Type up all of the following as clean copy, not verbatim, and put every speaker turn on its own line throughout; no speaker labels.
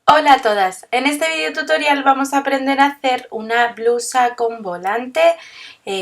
Hola a todas, en este video tutorial vamos a aprender a hacer una blusa con volante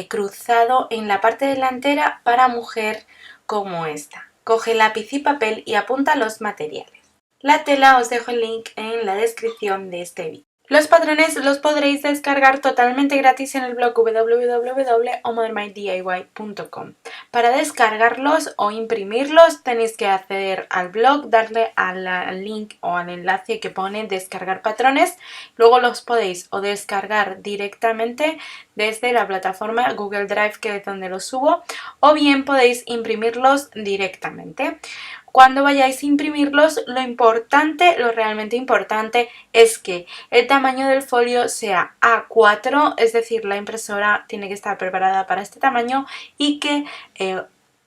cruzado en la parte delantera para mujer como esta. Coge lápiz y papel y apunta los materiales. La tela os dejo el link en la descripción de este vídeo. Los patrones los podréis descargar totalmente gratis en el blog www.omodernmydiy.com. Para descargarlos o imprimirlos tenéis que acceder al blog, darle al link o al enlace que pone descargar patrones, luego los podéis o descargar directamente desde la plataforma Google Drive, que es donde los subo, o bien podéis imprimirlos directamente. Cuando vayáis a imprimirlos, lo realmente importante es que el tamaño del folio sea A4, es decir, la impresora tiene que estar preparada para este tamaño, y que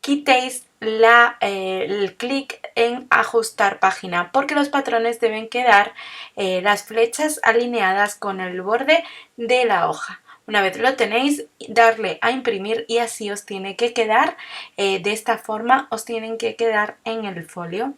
quitéis el clic en ajustar página, porque los patrones deben quedar las flechas alineadas con el borde de la hoja. Una vez lo tenéis, darle a imprimir y así os tiene que quedar, de esta forma os tienen que quedar en el folio.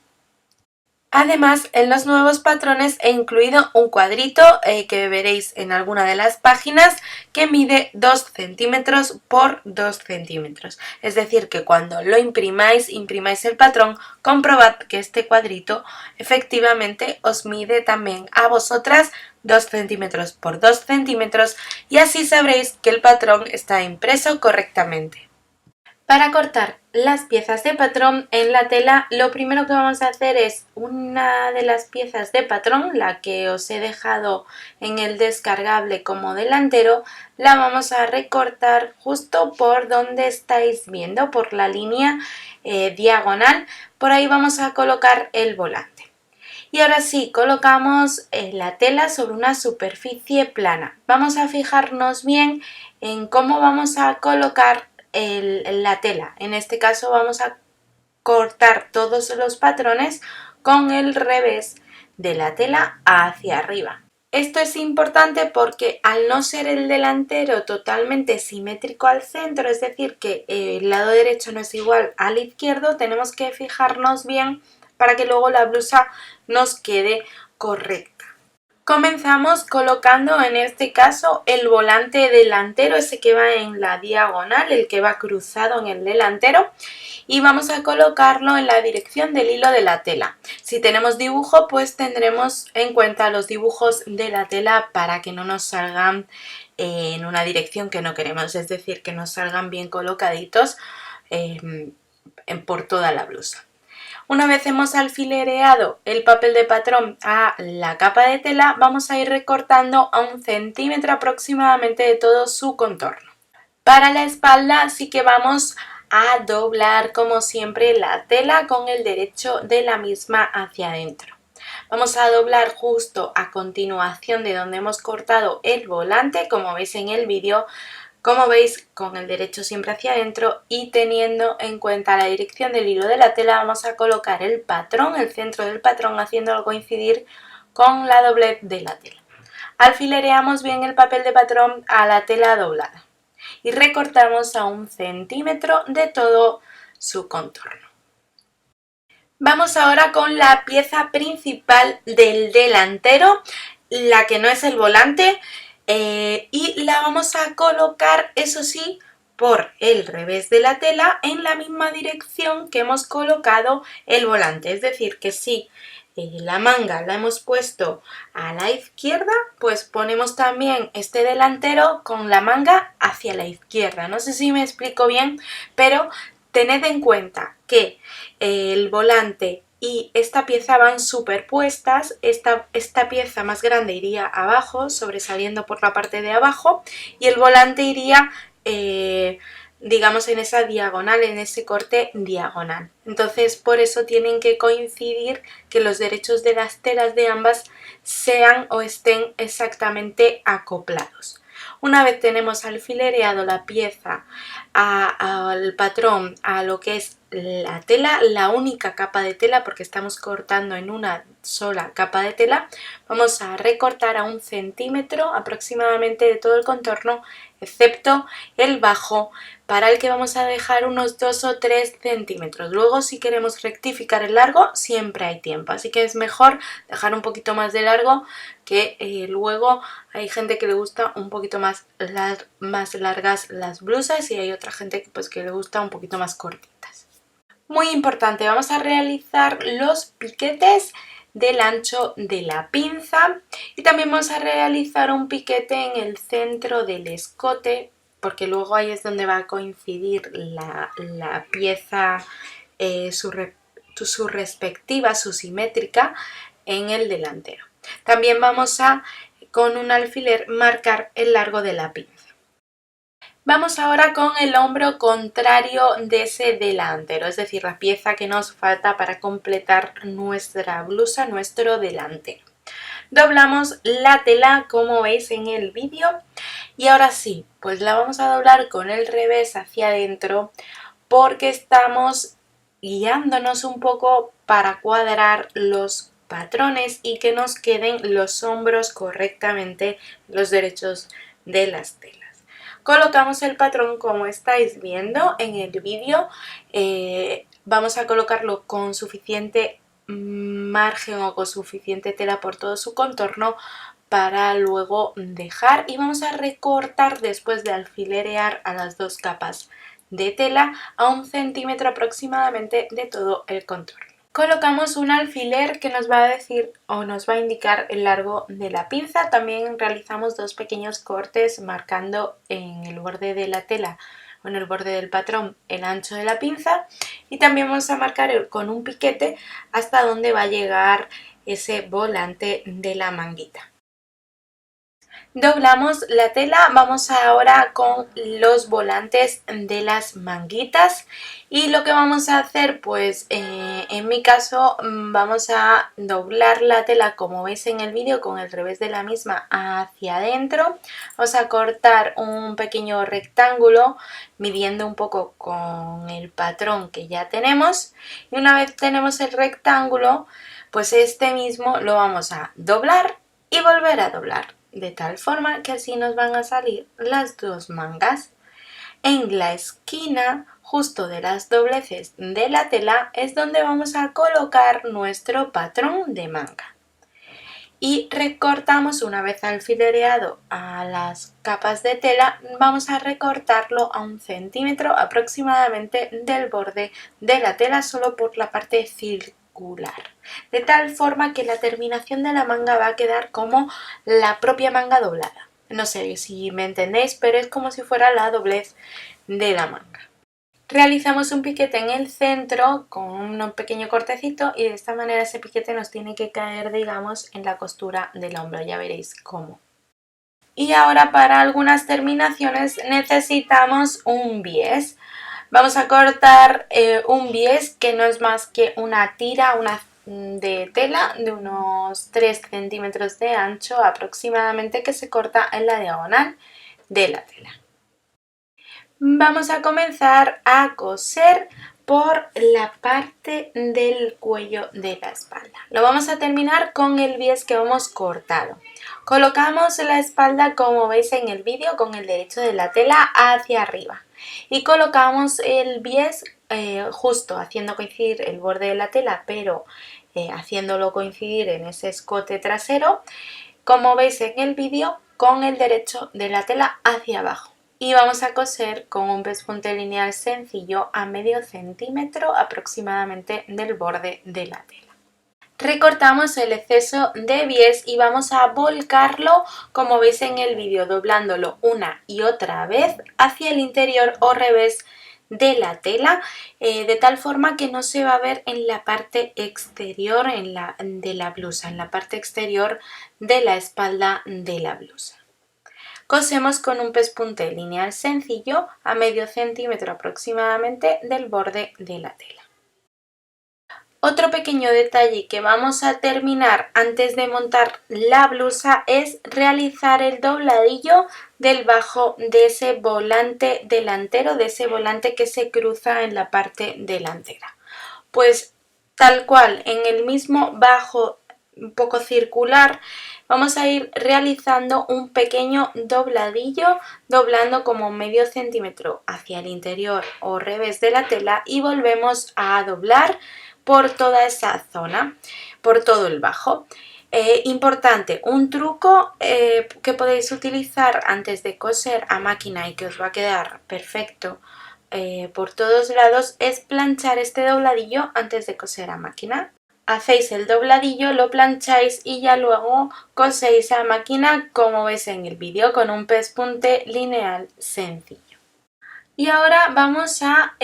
Además, en los nuevos patrones he incluido un cuadrito que veréis en alguna de las páginas, que mide 2 centímetros por 2 centímetros. Es decir, que cuando lo imprimáis el patrón, comprobad que este cuadrito efectivamente os mide también a vosotras 2 centímetros por 2 centímetros, y así sabréis que el patrón está impreso correctamente. Para cortar las piezas de patrón en la tela, lo primero que vamos a hacer es una de las piezas de patrón, la que os he dejado en el descargable como delantero, la vamos a recortar justo por donde estáis viendo, por la línea diagonal. Por ahí vamos a colocar el volante. Y ahora sí, colocamos la tela sobre una superficie plana. Vamos a fijarnos bien en cómo vamos a colocar la tela. En este caso vamos a cortar todos los patrones con el revés de la tela hacia arriba. Esto es importante porque al no ser el delantero totalmente simétrico al centro, es decir, que el lado derecho no es igual al izquierdo, tenemos que fijarnos bien para que luego la blusa nos quede correcta. Comenzamos colocando en este caso el volante delantero, ese que va en la diagonal, el que va cruzado en el delantero, y vamos a colocarlo en la dirección del hilo de la tela. Si tenemos dibujo, pues tendremos en cuenta los dibujos de la tela para que no nos salgan en una dirección que no queremos, es decir, que nos salgan bien colocaditos por toda la blusa. Una vez hemos alfilereado el papel de patrón a la capa de tela, vamos a ir recortando a 1 centímetro aproximadamente de todo su contorno. Para la espalda sí que vamos a doblar como siempre la tela con el derecho de la misma hacia adentro. Vamos a doblar justo a continuación de donde hemos cortado el volante, como veis en el vídeo. Como veis, con el derecho siempre hacia adentro, y teniendo en cuenta la dirección del hilo de la tela, vamos a colocar el patrón, el centro del patrón, haciéndolo coincidir con la doblez de la tela. Alfilereamos bien el papel de patrón a la tela doblada y recortamos a 1 centímetro de todo su contorno. Vamos ahora con la pieza principal del delantero, la que no es el volante, y la vamos a colocar, eso sí, por el revés de la tela en la misma dirección que hemos colocado el volante. Es decir, que si la manga la hemos puesto a la izquierda, pues ponemos también este delantero con la manga hacia la izquierda. No sé si me explico bien, pero tened en cuenta que el volante y esta pieza van superpuestas. Esta pieza más grande iría abajo, sobresaliendo por la parte de abajo, y el volante iría digamos en esa diagonal, en ese corte diagonal. Entonces por eso tienen que coincidir, que los derechos de las telas de ambas sean o estén exactamente acoplados. Una vez tenemos alfilereado la pieza al patrón, a lo que es la tela, la única capa de tela, porque estamos cortando en una sola capa de tela, vamos a recortar a 1 centímetro aproximadamente de todo el contorno, excepto el bajo, para el que vamos a dejar unos 2 o 3 centímetros. Luego, si queremos rectificar el largo, siempre hay tiempo, así que es mejor dejar un poquito más de largo, que luego hay gente que le gusta un poquito más largas las blusas y hay otra gente pues, que le gusta un poquito más cortitas. Muy importante, vamos a realizar los piquetes del ancho de la pinza y también vamos a realizar un piquete en el centro del escote, porque luego ahí es donde va a coincidir la pieza, su respectiva, su simétrica, en el delantero. También vamos a, con un alfiler, marcar el largo de la pinza. Vamos ahora con el hombro contrario de ese delantero, es decir, la pieza que nos falta para completar nuestra blusa, nuestro delantero. Doblamos la tela como veis en el vídeo y ahora sí, pues la vamos a doblar con el revés hacia adentro porque estamos guiándonos un poco para cuadrar los patrones y que nos queden los hombros correctamente, los derechos de las telas. Colocamos el patrón como estáis viendo en el vídeo, vamos a colocarlo con suficiente margen o con suficiente tela por todo su contorno para luego dejar, y vamos a recortar después de alfilerear a las dos capas de tela a 1 centímetro aproximadamente de todo el contorno. Colocamos un alfiler que nos va a decir o nos va a indicar el largo de la pinza. También realizamos 2 pequeños cortes marcando en el borde de la tela o en el borde del patrón el ancho de la pinza, y también vamos a marcar con un piquete hasta donde va a llegar ese volante de la manguita. Doblamos la tela, vamos ahora con los volantes de las manguitas y lo que vamos a hacer, pues en mi caso vamos a doblar la tela como veis en el vídeo con el revés de la misma hacia adentro. Vamos a cortar un pequeño rectángulo midiendo un poco con el patrón que ya tenemos, y una vez tenemos el rectángulo, pues este mismo lo vamos a doblar y volver a doblar, de tal forma que así nos van a salir las 2 mangas. En la esquina justo de las dobleces de la tela es donde vamos a colocar nuestro patrón de manga. Y recortamos, una vez alfilereado a las capas de tela, vamos a recortarlo a 1 centímetro aproximadamente del borde de la tela, solo por la parte circular, de tal forma que la terminación de la manga va a quedar como la propia manga doblada. No sé si me entendéis, pero es como si fuera la doblez de la manga. Realizamos un piquete en el centro con un pequeño cortecito y de esta manera ese piquete nos tiene que caer, digamos, en la costura del hombro, ya veréis cómo. Y ahora para algunas terminaciones necesitamos un bies. Vamos a cortar un bies que no es más que una tira de tela de unos 3 centímetros de ancho aproximadamente, que se corta en la diagonal de la tela. Vamos a comenzar a coser por la parte del cuello de la espalda. Lo vamos a terminar con el bies que hemos cortado. Colocamos la espalda como veis en el vídeo con el derecho de la tela hacia arriba y colocamos el bies justo haciendo coincidir el borde de la tela, pero haciéndolo coincidir en ese escote trasero, como veis en el vídeo, con el derecho de la tela hacia abajo. Y vamos a coser con un pespunte lineal sencillo a medio centímetro aproximadamente del borde de la tela. Recortamos el exceso de bies y vamos a volcarlo, como veis en el vídeo, doblándolo una y otra vez hacia el interior o revés de la tela, de tal forma que no se va a ver en la parte exterior de la blusa, en la parte exterior de la espalda de la blusa. Cosemos con un pespunte lineal sencillo a medio centímetro aproximadamente del borde de la tela. Otro pequeño detalle que vamos a terminar antes de montar la blusa es realizar el dobladillo del bajo de ese volante delantero, de ese volante que se cruza en la parte delantera. Pues tal cual, en el mismo bajo un poco circular, vamos a ir realizando un pequeño dobladillo, doblando como medio centímetro hacia el interior o revés de la tela y volvemos a doblar por toda esa zona, por todo el bajo. Importante, un truco que podéis utilizar antes de coser a máquina y que os va a quedar perfecto por todos lados es planchar este dobladillo antes de coser a máquina. Hacéis el dobladillo, lo plancháis y ya luego coséis a máquina como veis en el vídeo con un pespunte lineal sencillo. Y ahora vamos a,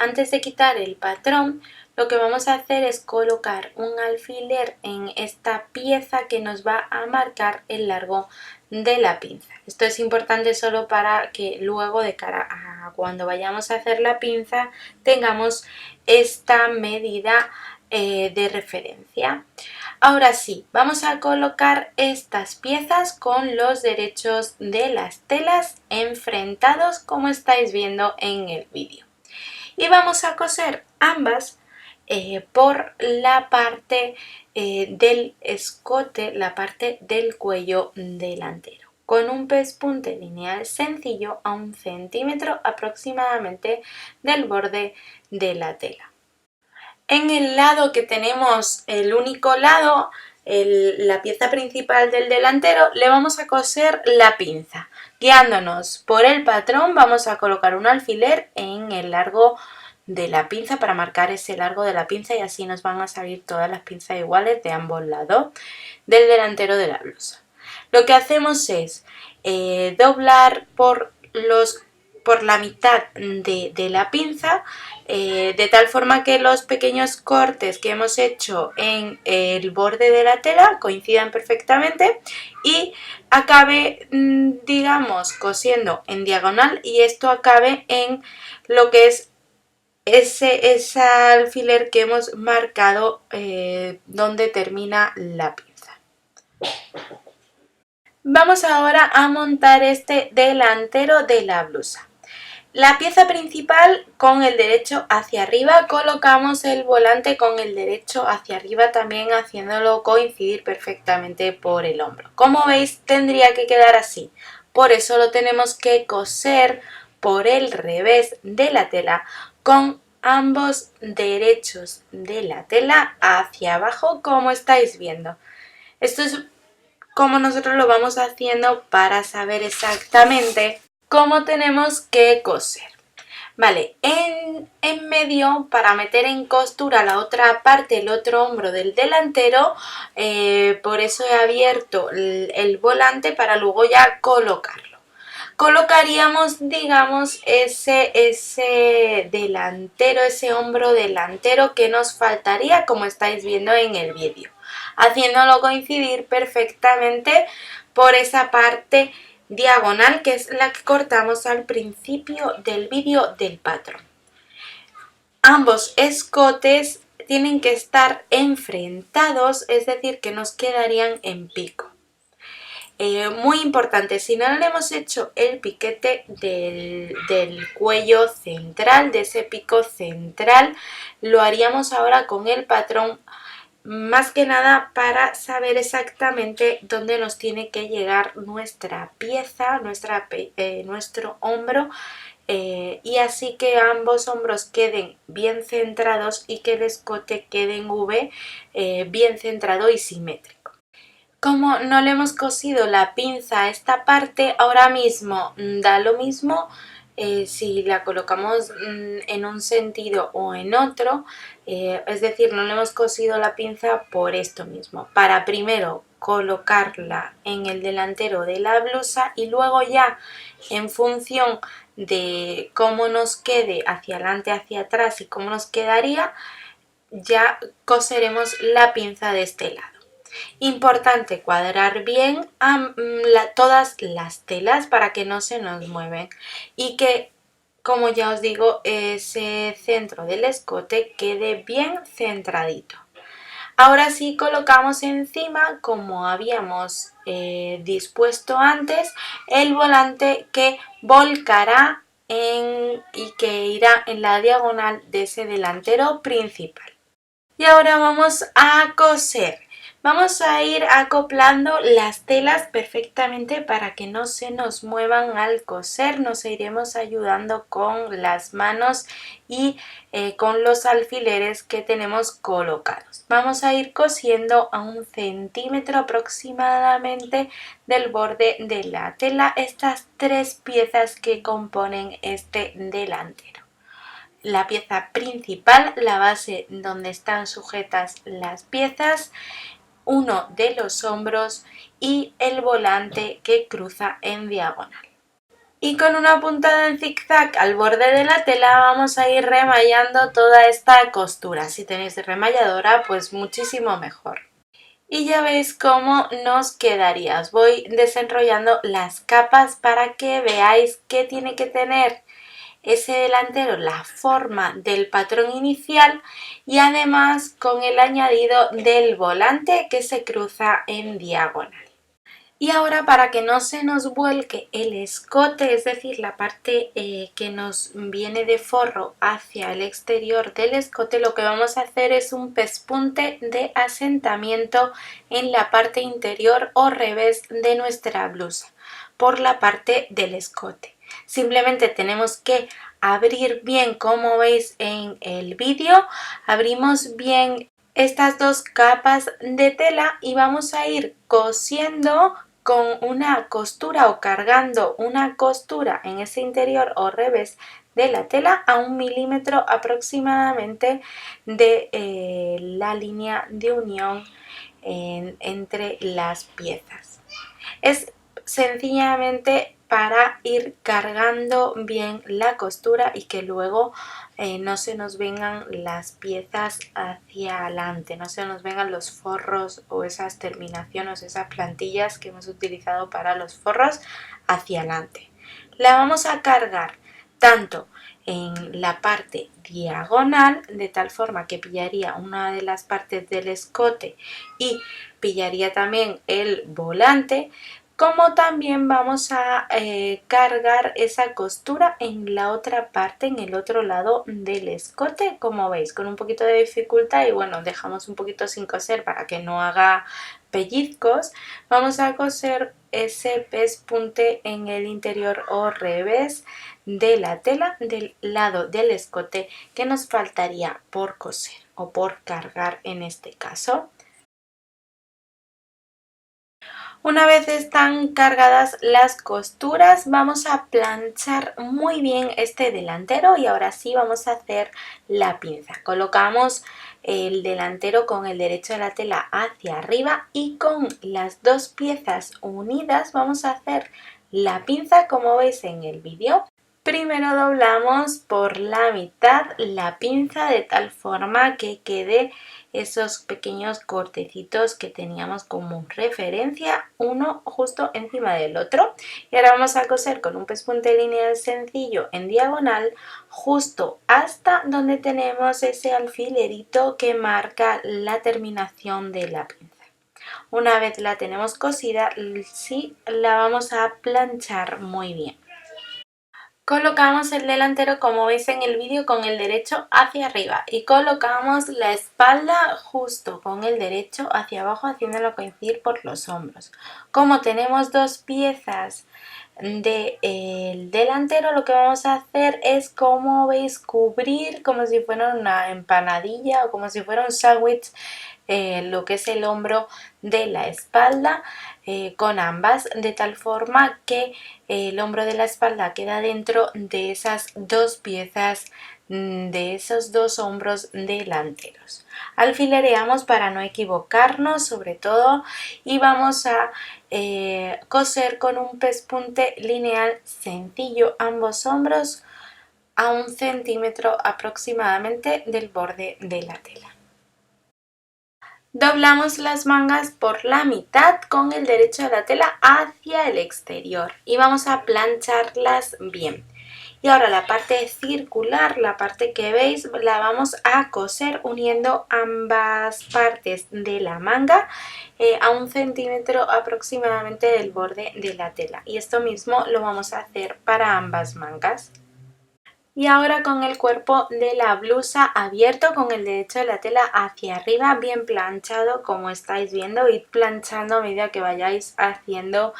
antes de quitar el patrón, lo que vamos a hacer es colocar un alfiler en esta pieza que nos va a marcar el largo de la pinza. Esto es importante solo para que luego de cara a cuando vayamos a hacer la pinza tengamos esta medida de referencia. Ahora sí, vamos a colocar estas piezas con los derechos de las telas enfrentados como estáis viendo en el vídeo. Y vamos a coser ambas por la parte del escote, la parte del cuello delantero, con un pespunte lineal sencillo a 1 centímetro aproximadamente del borde de la tela. En el lado que tenemos el único lado, la pieza principal del delantero, le vamos a coser la pinza. Guiándonos por el patrón vamos a colocar un alfiler en el largo de la pinza para marcar ese largo de la pinza y así nos van a salir todas las pinzas iguales de ambos lados del delantero de la blusa. Lo que hacemos es doblar por la mitad de la pinza de tal forma que los pequeños cortes que hemos hecho en el borde de la tela coincidan perfectamente y acabe, digamos, cosiendo en diagonal y esto acabe en lo que es ese alfiler que hemos marcado donde termina la pinza. Vamos ahora a montar este delantero de la blusa. La pieza principal con el derecho hacia arriba, colocamos el volante con el derecho hacia arriba también haciéndolo coincidir perfectamente por el hombro. Como veis tendría que quedar así, por eso lo tenemos que coser por el revés de la tela con ambos derechos de la tela hacia abajo como estáis viendo. Esto es como nosotros lo vamos haciendo para saber exactamente cómo tenemos que coser. Vale, en medio, para meter en costura la otra parte, el otro hombro del delantero, por eso he abierto el volante para luego ya colocarlo. Colocaríamos, digamos, ese delantero, ese hombro delantero que nos faltaría, como estáis viendo en el vídeo, haciéndolo coincidir perfectamente por esa parte diagonal que es la que cortamos al principio del vídeo del patrón. Ambos escotes tienen que estar enfrentados, es decir, que nos quedarían en pico. Muy importante, si no le hemos hecho el piquete del cuello central, de ese pico central, lo haríamos ahora con el patrón, más que nada para saber exactamente dónde nos tiene que llegar nuestra pieza, nuestro hombro, y así que ambos hombros queden bien centrados y que el escote quede en V bien centrado y simétrico. Como no le hemos cosido la pinza a esta parte, ahora mismo da lo mismo si la colocamos en un sentido o en otro, es decir, no le hemos cosido la pinza por esto mismo, para primero colocarla en el delantero de la blusa y luego ya en función de cómo nos quede hacia adelante, hacia atrás y cómo nos quedaría, ya coseremos la pinza de este lado. Importante cuadrar bien todas las telas para que no se nos mueven y que como ya os digo, ese centro del escote quede bien centradito. Ahora sí colocamos encima, como habíamos dispuesto antes, el volante que volcará y que irá en la diagonal de ese delantero principal. Y ahora vamos a coser. Vamos a ir acoplando las telas perfectamente para que no se nos muevan al coser. Nos iremos ayudando con las manos y con los alfileres que tenemos colocados. Vamos a ir cosiendo a 1 centímetro aproximadamente del borde de la tela estas 3 piezas que componen este delantero. La pieza principal, la base donde están sujetas las piezas, uno de los hombros y el volante que cruza en diagonal. Y con una puntada en zigzag al borde de la tela vamos a ir remallando toda esta costura. Si tenéis remalladora, pues muchísimo mejor. Y ya veis cómo nos quedaría. Os voy desenrollando las capas para que veáis qué tiene que tener ese delantero, la forma del patrón inicial y además con el añadido del volante que se cruza en diagonal. Y ahora, para que no se nos vuelque el escote, es decir, la parte que nos viene de forro hacia el exterior del escote, lo que vamos a hacer es un pespunte de asentamiento en la parte interior o revés de nuestra blusa, por la parte del escote. Simplemente tenemos que abrir bien, como veis en el vídeo, abrimos bien estas 2 capas de tela y vamos a ir cosiendo con una costura o cargando una costura en ese interior o revés de la tela a 1 milímetro aproximadamente de la línea de unión entre las piezas. Es sencillamente para ir cargando bien la costura y que luego no se nos vengan las piezas hacia adelante, no se nos vengan los forros o esas terminaciones, esas plantillas que hemos utilizado para los forros hacia adelante. La vamos a cargar tanto en la parte diagonal, de tal forma que pillaría una de las partes del escote y pillaría también el volante, como también vamos a cargar esa costura en la otra parte, en el otro lado del escote, como veis, con un poquito de dificultad y bueno, dejamos un poquito sin coser para que no haga pellizcos. Vamos a coser ese pespunte en el interior o revés de la tela del lado del escote que nos faltaría por coser o por cargar en este caso. Una vez están cargadas las costuras, vamos a planchar muy bien este delantero y ahora sí vamos a hacer la pinza. Colocamos el delantero con el derecho de la tela hacia arriba y con las 2 piezas unidas vamos a hacer la pinza como veis en el vídeo. Primero doblamos por la mitad la pinza de tal forma que quede esos pequeños cortecitos que teníamos como referencia, uno justo encima del otro. Y ahora vamos a coser con un pespunte lineal sencillo en diagonal justo hasta donde tenemos ese alfilerito que marca la terminación de la pinza. Una vez la tenemos cosida, sí la vamos a planchar muy bien. Colocamos el delantero como veis en el vídeo con el derecho hacia arriba y colocamos la espalda justo con el derecho hacia abajo haciéndolo coincidir por los hombros. Como tenemos 2 piezas del delantero, lo que vamos a hacer es, como veis, cubrir como si fuera una empanadilla o como si fuera un sándwich lo que es el hombro de la espalda con ambas, de tal forma que el hombro de la espalda queda dentro de esas 2 piezas, de esos 2 hombros delanteros. Alfilereamos para no equivocarnos sobre todo y vamos a coser con un pespunte lineal sencillo ambos hombros a 1 centímetro aproximadamente del borde de la tela. Doblamos las mangas por la mitad con el derecho de la tela hacia el exterior y vamos a plancharlas bien. Y ahora la parte circular, la parte que veis, la vamos a coser uniendo ambas partes de la manga a 1 centímetro aproximadamente del borde de la tela. Y esto mismo lo vamos a hacer para ambas mangas. Y ahora con el cuerpo de la blusa abierto, con el derecho de la tela hacia arriba, bien planchado, como estáis viendo, id planchando a medida que vayáis haciendo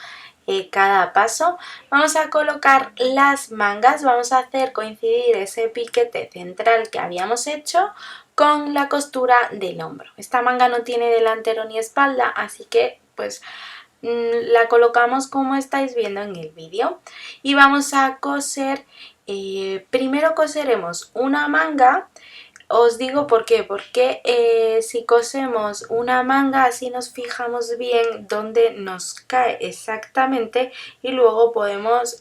cada paso. Vamos a colocar las mangas, vamos a hacer coincidir ese piquete central que habíamos hecho con la costura del hombro. Esta manga no tiene delantero ni espalda, así que pues la colocamos como estáis viendo en el vídeo y vamos a coser. Primero coseremos una manga. Os digo por qué, porque si cosemos una manga así nos fijamos bien dónde nos cae exactamente y luego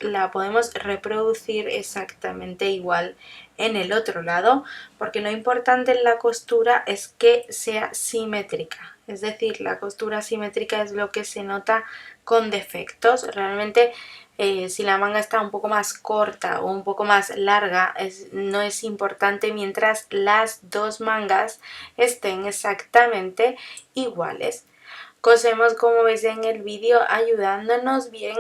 la podemos reproducir exactamente igual en el otro lado, porque lo importante en la costura es que sea simétrica, es decir, la costura simétrica es lo que se nota con defectos. Realmente si la manga está un poco más corta o un poco más larga no es importante mientras las dos mangas estén exactamente iguales. Cosemos como veis en el vídeo ayudándonos bien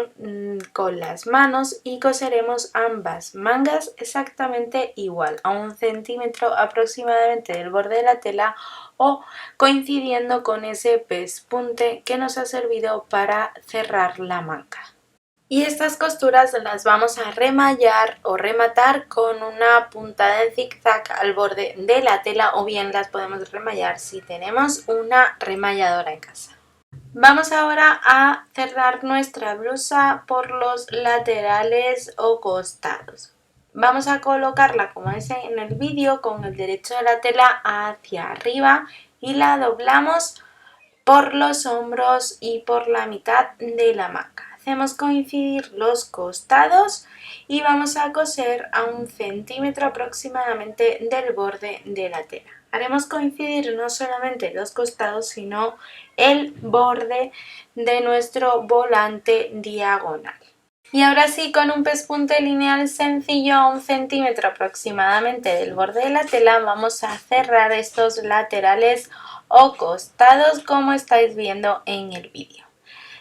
con las manos y coseremos ambas mangas exactamente igual, a 1 centímetro aproximadamente del borde de la tela o coincidiendo con ese pespunte que nos ha servido para cerrar la manga. Y estas costuras las vamos a remallar o rematar con una puntada en zigzag al borde de la tela, o bien las podemos remallar si tenemos una remalladora en casa. Vamos ahora a cerrar nuestra blusa por los laterales o costados. Vamos a colocarla como es en el vídeo, con el derecho de la tela hacia arriba y la doblamos por los hombros y por la mitad de la manga. Hacemos coincidir los costados y vamos a coser a 1 centímetro aproximadamente del borde de la tela. Haremos coincidir no solamente los costados, sino el borde de nuestro volante diagonal. Y ahora sí, con un pespunte lineal sencillo a 1 centímetro aproximadamente del borde de la tela, vamos a cerrar estos laterales o costados como estáis viendo en el vídeo.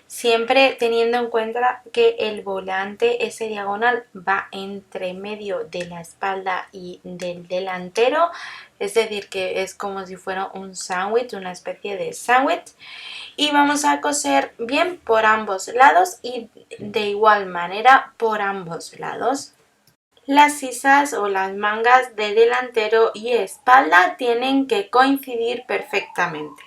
Siempre teniendo en cuenta que el volante, ese diagonal, va entre medio de la espalda y del delantero, es decir, que es como si fuera un sándwich, una especie de sándwich. Y vamos a coser bien por ambos lados y de igual manera por ambos lados. Las sisas o las mangas de delantero y espalda tienen que coincidir perfectamente.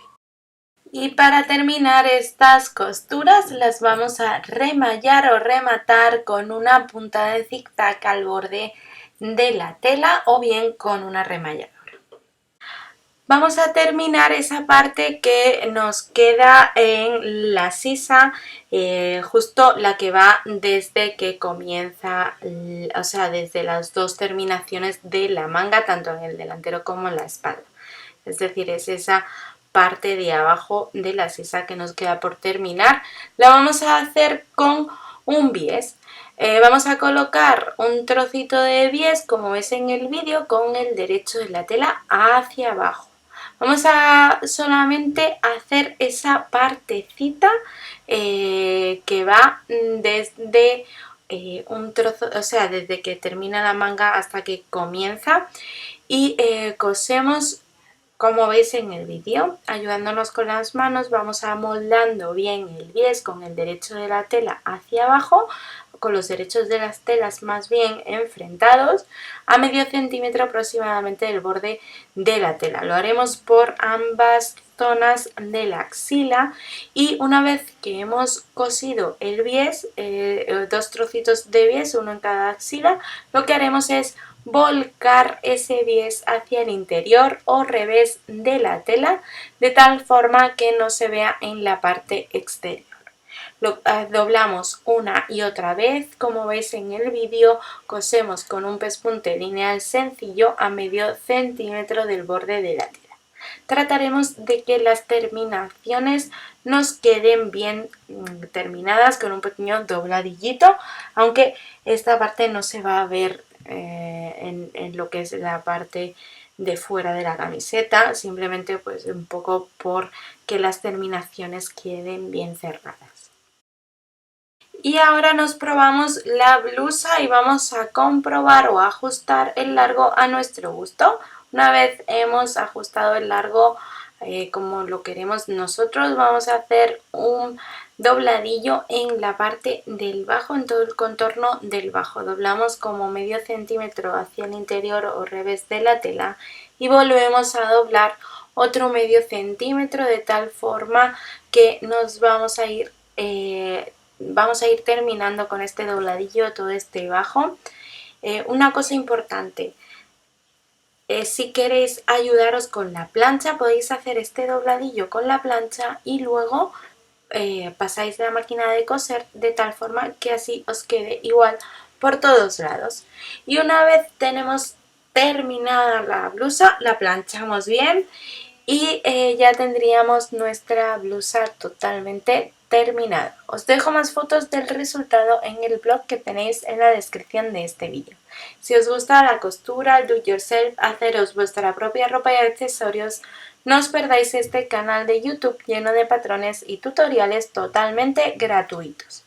Y para terminar estas costuras las vamos a remallar o rematar con una puntada de zigzag al borde de la tela o bien con una remalladora. Vamos a terminar esa parte que nos queda en la sisa, justo la que va desde que comienza, o sea, desde las dos terminaciones de la manga, tanto en el delantero como en la espalda. Es decir, es esa parte de abajo de la sisa que nos queda por terminar. La vamos a hacer con un bies. Vamos a colocar un trocito de bies, como ves en el vídeo, con el derecho de la tela hacia abajo. Vamos a solamente hacer esa partecita que va desde un trozo, o sea, desde que termina la manga hasta que comienza, y cosemos como veis en el vídeo. Ayudándonos con las manos vamos amoldando bien el bies con el derecho de la tela hacia abajo, con los derechos de las telas más bien enfrentados, a medio centímetro aproximadamente del borde de la tela. Lo haremos por ambas zonas de la axila y una vez que hemos cosido el bies, dos trocitos de bies, uno en cada axila, lo que haremos es volcar ese bies hacia el interior o revés de la tela, de tal forma que no se vea en la parte exterior. Lo doblamos una y otra vez, como veis en el vídeo, cosemos con un pespunte lineal sencillo a medio centímetro del borde de la tela. Trataremos de que las terminaciones nos queden bien terminadas con un pequeño dobladillito, aunque esta parte no se va a ver en lo que es la parte de fuera de la camiseta, simplemente pues un poco por que las terminaciones queden bien cerradas. Y ahora nos probamos la blusa y vamos a comprobar o ajustar el largo a nuestro gusto. Una vez hemos ajustado el largo como lo queremos nosotros, vamos a hacer un dobladillo en la parte del bajo, en todo el contorno del bajo. Doblamos como medio centímetro hacia el interior o revés de la tela y volvemos a doblar otro medio centímetro de tal forma que nos vamos a ir terminando con este dobladillo todo este bajo. Una cosa importante, si queréis ayudaros con la plancha podéis hacer este dobladillo con la plancha y luego pasáis la máquina de coser de tal forma que así os quede igual por todos lados. Y una vez tenemos terminada la blusa, la planchamos bien y ya tendríamos nuestra blusa totalmente terminada. Os dejo más fotos del resultado en el blog que tenéis en la descripción de este vídeo. Si os gusta la costura, do it yourself, haceros vuestra propia ropa y accesorios, no os perdáis este canal de YouTube lleno de patrones y tutoriales totalmente gratuitos.